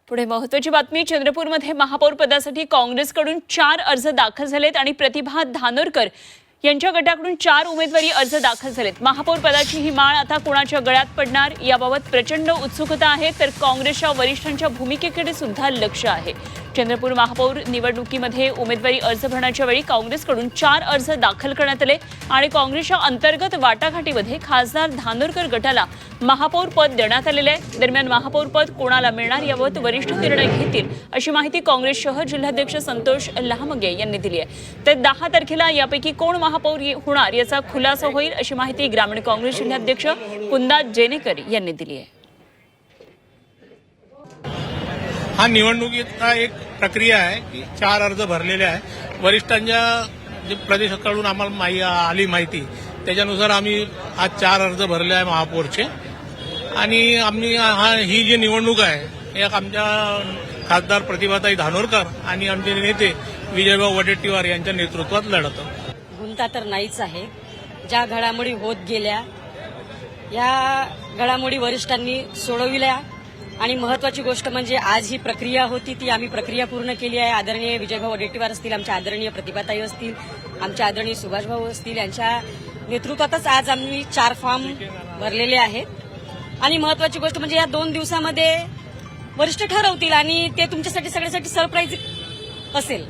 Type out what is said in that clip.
पुढे महत्त्वाची बातमी. चंद्रपूरमध्ये महापौर पदासाठी काँग्रेसकडून 4 अर्ज दाखल झालेत आणि प्रतिभा धानोरकर यांच्या गटाकडून 4 उमेदवारी अर्ज दाखल झालेत. महापौर पदाची ही माळ आता कोणाच्या गळ्यात पडणार याबाबत प्रचंड उत्सुकता आहे, तर काँग्रेसच्या वरिष्ठांच्या भूमिकेकडे सुद्धा लक्ष आहे. चंद्रपूर महापौर निवडणुकीमध्ये उमेदवारी अर्ज भरण्याच्या वेळी काँग्रेसकडून 4 अर्ज दाखल करण्यात आले आणि काँग्रेसच्या अंतर्गत वाटाघाटीमध्ये खासदार धानोरकर गटाला महापौर पद देण्यात आलेले आहे. दरम्यान महापौर पद कोणाला मिळणार याबाबत वरिष्ठ निर्णय घेतील अशी माहिती काँग्रेस शहर जिल्हाध्यक्ष संतोष लहामगे यांनी दिली आहे. तर 10 तारखेला यापैकी कोण महापौर होणार याचा खुलासा होईल अशी माहिती ग्रामीण काँग्रेस जिल्हाध्यक्ष कुंदा जेनेकर यांनी दिली आहे. हा निवडणुकीचा एक प्रक्रिया आहे की 4 अर्ज भरलेले आहे. वरिष्ठांच्या जे प्रदेशाकडून आम्हाला आली माहिती त्याच्यानुसार आम्ही आज 4 अर्ज भरले आहे महापौरचे. आणि आम्ही ही जी निवडणूक आहे एक आमच्या खासदार प्रतिभाताई धानोरकर आणि आमचे नेते विजयभाऊ वडेट्टीवार यांच्या नेतृत्वात लढतो. गुंता तर नाहीच आहे. ज्या घडामोडी होत गेल्या या घडामोडी वरिष्ठांनी सोडविल्या आणि महत्वाची गोष्ट म्हणजे आज ही प्रक्रिया होती ती आम्ही प्रक्रिया पूर्ण केली आहे. आदरणीय विजयभाऊ वडेट्टीवार असतील, आमच्या आदरणीय प्रतिभाताई असतील, आमच्या आदरणीय सुभाषभाऊ असतील यांच्या नेतृत्वातच आज आम्ही 4 फॉर्म भरलेले आहेत. आणि महत्वाची गोष्ट म्हणजे या 2 दिवसामध्ये वरिष्ठ ठरवतील आणि ते तुमच्यासाठी सगळ्यासाठी सरप्राईज असेल.